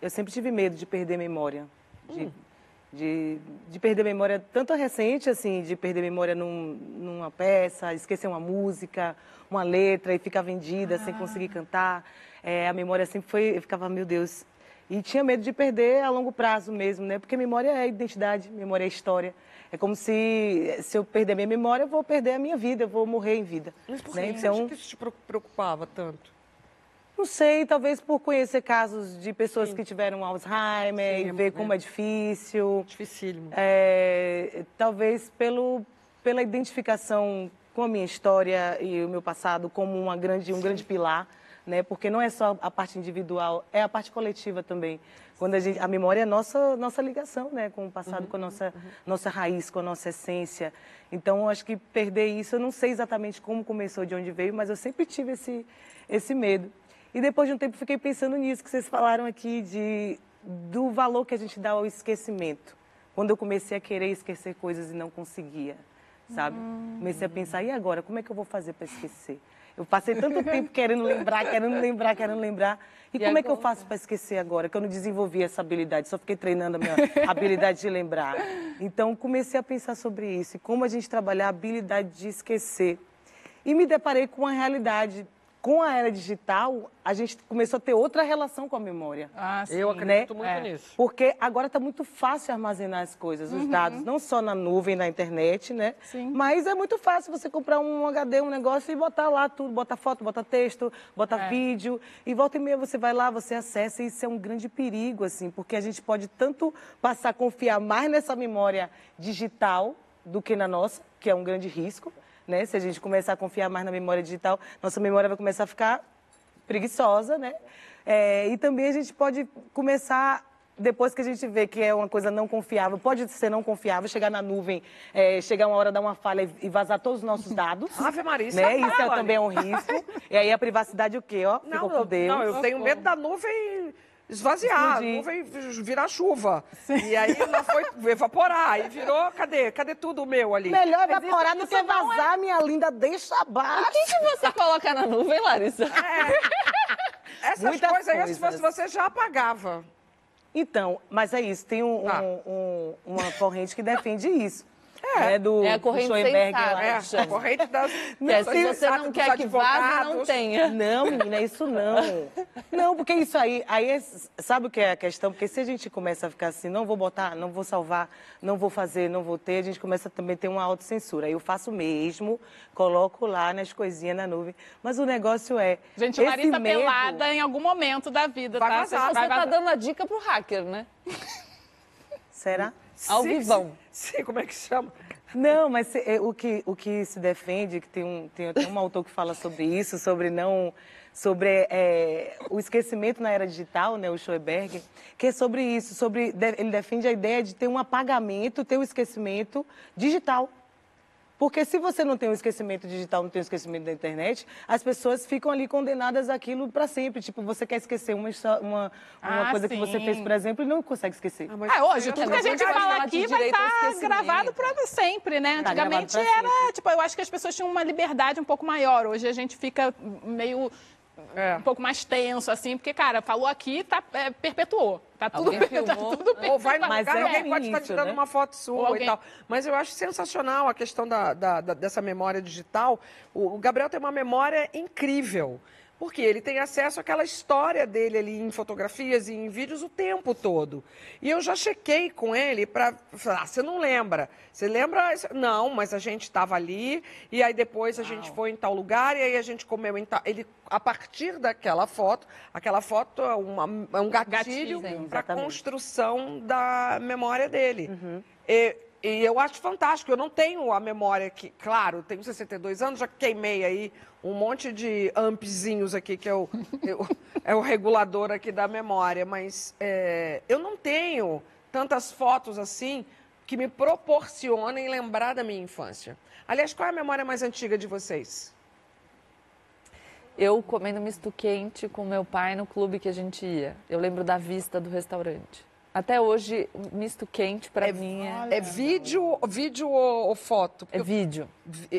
eu sempre tive medo de perder memória. De perder memória, tanto a recente, assim, de perder memória numa peça, esquecer uma música, uma letra e ficar vendida sem conseguir cantar. A memória sempre foi, eu ficava, meu Deus. E tinha medo de perder a longo prazo mesmo, né? Porque memória é identidade, memória é história. É como se eu perder minha memória, eu vou perder a minha vida, eu vou morrer em vida. Mas por né? que Então, que isso te preocupava tanto? não sei, talvez por conhecer casos de pessoas que tiveram Alzheimer e ver como é difícil. Dificílimo. Talvez pela identificação com a minha história e o meu passado como um grande pilar, né? Porque não é só a parte individual, é a parte coletiva também. Quando a memória é nossa ligação, né? Com o passado, com a nossa raiz, com a nossa essência. Então, eu acho que perder isso, eu não sei exatamente como começou, de onde veio, mas eu sempre tive esse medo. E depois de um tempo fiquei pensando nisso que vocês falaram aqui, do valor que a gente dá ao esquecimento. Quando eu comecei a querer esquecer coisas e não conseguia, sabe? Comecei a pensar, e agora? Como é que eu vou fazer para esquecer? Eu passei tanto tempo querendo lembrar. E como é que eu faço para esquecer agora? Que eu não desenvolvi essa habilidade, só fiquei treinando a minha habilidade de lembrar. Então, comecei a pensar sobre isso. E como a gente trabalhar a habilidade de esquecer. E me deparei com uma realidade. Com a era digital, a gente começou a ter outra relação com a memória. Eu acredito muito nisso. Porque agora está muito fácil armazenar as coisas, os dados, não só na nuvem, na internet, né? Sim. Mas é muito fácil você comprar um HD, um negócio e botar lá tudo, botar foto, botar texto, botar vídeo. E volta e meia você vai lá, você acessa, e isso é um grande perigo, assim, porque a gente pode tanto passar a confiar mais nessa memória digital do que na nossa, que é um grande risco. Né? Se a gente começar a confiar mais na memória digital, nossa memória vai começar a ficar preguiçosa, né? E também a gente pode começar, depois que a gente vê que é uma coisa não confiável, pode ser não confiável, chegar na nuvem, chegar uma hora, dar uma falha e vazar todos os nossos dados. Ave Maria, né? Isso também é um risco. E aí a privacidade o quê? Ó, ficou com Deus. Não, eu tenho medo da nuvem esvaziar, a nuvem virar chuva. Sim. E aí ela foi evaporar, aí virou, cadê tudo meu ali? Melhor evaporar do que vazar, minha linda, deixa abaixo. O que você coloca na nuvem, Larissa? Essas Muitas coisas aí, se coisas. fosse você, já apagava. Então, mas é isso, tem uma corrente que defende isso. Né, é a corrente sensata. A corrente das... se você não quer que vaze, não tenha. Não, menina, isso não. Não, porque isso aí sabe o que é a questão? Porque se a gente começa a ficar assim, não vou botar, não vou salvar, não vou fazer, não vou ter, a gente começa também a ter uma autocensura. Aí eu faço mesmo, coloco lá nas coisinhas na nuvem. Mas o negócio é... Gente, Larissa pelada em algum momento da vida, vai tá? Vazar. Você tá dando a dica pro hacker, né? Será? Ao vivão. Sim, como é que chama? Não, mas o que se defende, que tem até um autor que fala sobre isso, sobre o esquecimento na era digital, né, o Schoenberg, que é sobre isso, ele defende a ideia de ter um apagamento, ter um esquecimento digital. Porque se você não tem um esquecimento digital, não tem um esquecimento da internet, as pessoas ficam ali condenadas àquilo para sempre. Tipo, você quer esquecer uma coisa que você fez, por exemplo, e não consegue esquecer. Hoje, tudo que a gente fala aqui vai estar gravado para sempre, né? Antigamente era, tipo, eu acho que as pessoas tinham uma liberdade um pouco maior. Hoje a gente fica meio... um pouco mais tenso, assim, porque, cara, falou aqui, perpetuou. Tá tudo filmou. Ou vai no lugar, alguém pode estar tirando uma foto sua e tal. Mas eu acho sensacional a questão dessa memória digital. O Gabriel tem uma memória incrível. Porque ele tem acesso àquela história dele ali em fotografias e em vídeos o tempo todo. E eu já chequei com ele para falar, você não lembra? Você lembra? Não, mas a gente estava ali, e aí depois a gente foi em tal lugar, e aí a gente comeu em tal... Ele, a partir daquela foto é um gatilho para a construção da memória dele. E eu acho fantástico, eu não tenho a memória que... Claro, eu tenho 62 anos, já queimei aí um monte de ampzinhos aqui, que é o regulador aqui da memória, mas eu não tenho tantas fotos assim que me proporcionem lembrar da minha infância. Aliás, qual é a memória mais antiga de vocês? Eu comendo misto quente com meu pai no clube que a gente ia. Eu lembro da vista do restaurante. Até hoje, misto quente pra mim é vídeo ou foto? É vídeo.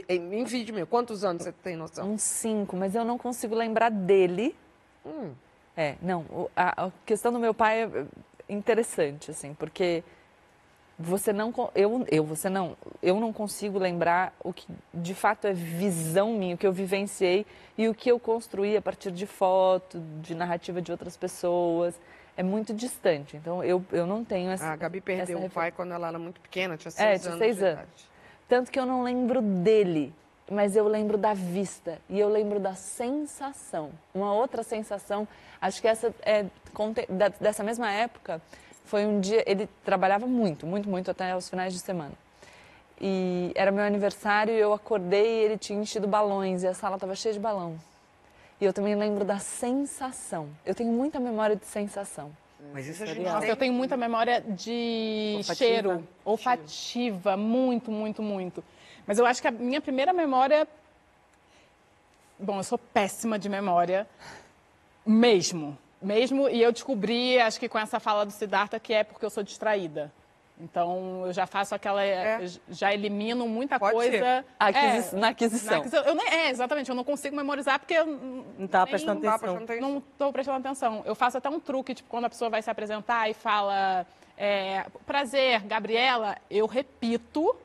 Em vídeo mesmo. Quantos anos você tem noção? Uns 5, mas eu não consigo lembrar dele. Não, a questão do meu pai é interessante, assim, porque eu não consigo lembrar o que de fato é visão minha, o que eu vivenciei e o que eu construí a partir de foto, de narrativa de outras pessoas. É muito distante, então eu não tenho essa... A Gabi perdeu o pai quando ela era muito pequena, tinha 6 anos. Tinha 6 anos. Tanto que eu não lembro dele, mas eu lembro da vista e eu lembro da sensação. Uma outra sensação, acho que essa é dessa mesma época, foi um dia, ele trabalhava muito até os finais de semana. E era meu aniversário e eu acordei e ele tinha enchido balões e a sala estava cheia de balão. E eu também lembro da sensação. Eu tenho muita memória de sensação. Mas isso a gente Nossa, eu tenho muita memória de cheiro, olfativa, muito. Mas eu acho que a minha primeira memória... Bom, eu sou péssima de memória, mesmo, e eu descobri, acho que com essa fala do Siddhartha, que é porque eu sou distraída. Então, eu já faço aquela... Já elimino muita coisa... Na aquisição. Exatamente. Eu não consigo memorizar porque eu... Não estava prestando atenção. Não estou prestando atenção. Eu faço até um truque, tipo, quando a pessoa vai se apresentar e fala... prazer, Gabriela, eu repito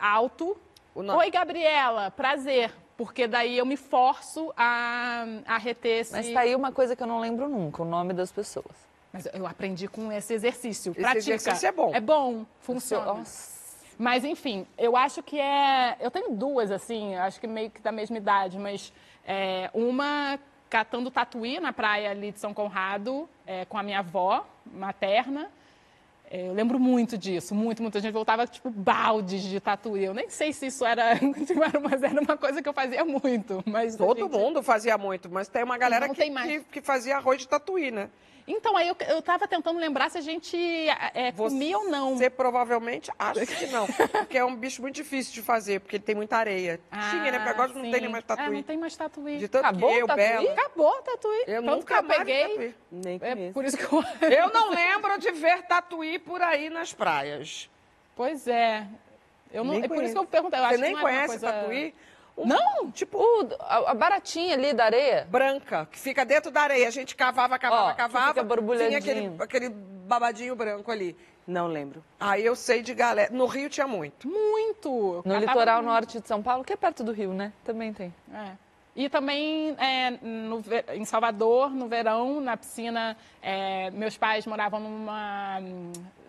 alto. Oi, Gabriela, prazer. Porque daí eu me forço a reter esse... Mas tá aí uma coisa que eu não lembro nunca, o nome das pessoas. Mas eu aprendi com esse exercício. Esse exercício é bom. É bom, funciona. Nossa. Mas, enfim, eu acho que eu tenho duas, assim, acho que meio que da mesma idade, mas uma catando tatuí na praia ali de São Conrado, com a minha avó materna. Eu lembro muito disso, muito. A gente voltava, tipo, baldes de tatuí. Eu nem sei se isso era uma coisa que eu fazia muito. Mas todo mundo fazia muito, mas tem uma galera que fazia arroz de tatuí, né? Então, aí eu tava tentando lembrar se a gente comia ou não. Você provavelmente acha que não, porque é um bicho muito difícil de fazer, porque ele tem muita areia. Tinha, né? Porque agora não tem nem mais tatuí. Não tem mais tatuí. De tanto Acabou que eu, Bela... Acabou o tatuí. Eu nunca mais peguei. Nem por isso que eu... Eu não lembro de ver tatuí por aí nas praias. Pois é. Por isso que eu perguntei. Eu Você acho nem que conhece coisa... tatuí? Não, tipo a baratinha ali da areia. Branca, que fica dentro da areia. A gente cavava, fica borbulhadinho. Tinha aquele babadinho branco ali. Não lembro. Aí eu sei de galera. No Rio tinha muito. Muito. No litoral norte de São Paulo, que é perto do Rio, né? Também tem. E também em Salvador, no verão, na piscina, meus pais moravam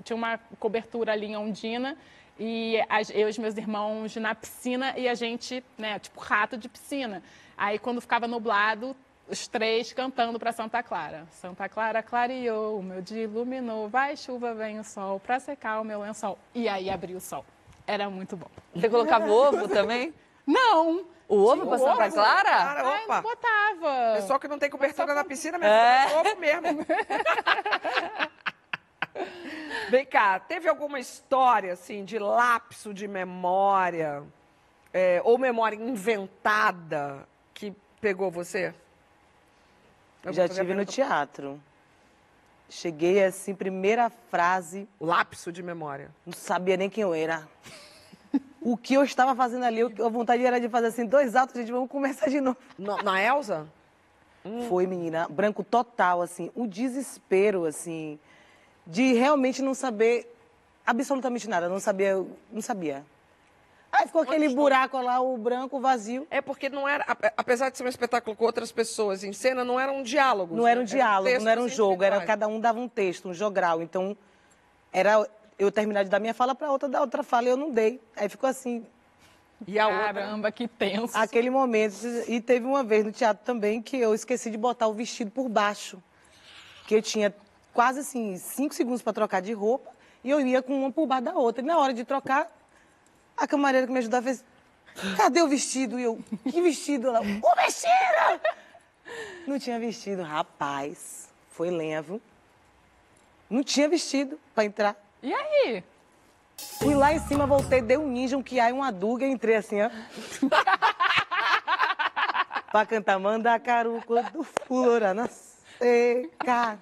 tinha uma cobertura ali em Ondina. E eu e os meus irmãos na piscina e a gente, né, tipo rato de piscina. Aí quando ficava nublado, os 3 cantando para Santa Clara. Santa Clara clareou, o meu dia iluminou, vai chuva, vem o sol, para secar o meu lençol. E aí abriu o sol. Era muito bom. Você colocava ovo também? Não. O ovo para Santa Clara? Opa. Botava. Pessoal que não tem cobertura na piscina, mas ovo mesmo. Vem cá, teve alguma história, assim, de lapso de memória, ou memória inventada, que pegou você? Já tive no teatro. Cheguei, assim, primeira frase... Lapso de memória. Não sabia nem quem eu era. O que eu estava fazendo ali, a vontade era de fazer, assim, 2 atos, gente, vamos começar de novo. Na Elza? Foi, menina, branco total, assim, o desespero, assim... de realmente não saber absolutamente nada, não sabia. Aí ficou aquele buraco lá, o branco, vazio. É porque não era, apesar de ser um espetáculo com outras pessoas em cena, não era um diálogo. Não era um diálogo, não era um jogo, cada um dava um texto, um jogral. Então, era eu terminar de dar minha fala para outra, dar outra fala, e eu não dei. Aí ficou assim... E a Caramba, que tenso. Aquele momento. E teve uma vez no teatro também que eu esqueci de botar o vestido por baixo. Que eu tinha... quase assim, 5 segundos para trocar de roupa, e eu ia com uma por baixo da outra. E na hora de trocar, a camareira que me ajudava fez, cadê o vestido? E eu, que vestido? Ela, o vestido! Não tinha vestido, rapaz, foi lenha, viu? Não tinha vestido para entrar. E aí? Fui lá em cima, voltei, dei um ninja, um quiai, uma duga, entrei assim, ó. Pra cantar Mandacaru, quando flora na seca.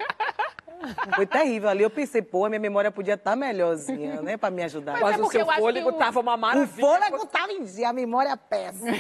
Foi terrível. Ali eu pensei, pô, a minha memória podia estar melhorzinha, né? Pra me ajudar. Mas o seu fôlego tava uma maravilha. O fôlego tava em dia, a memória é péssima.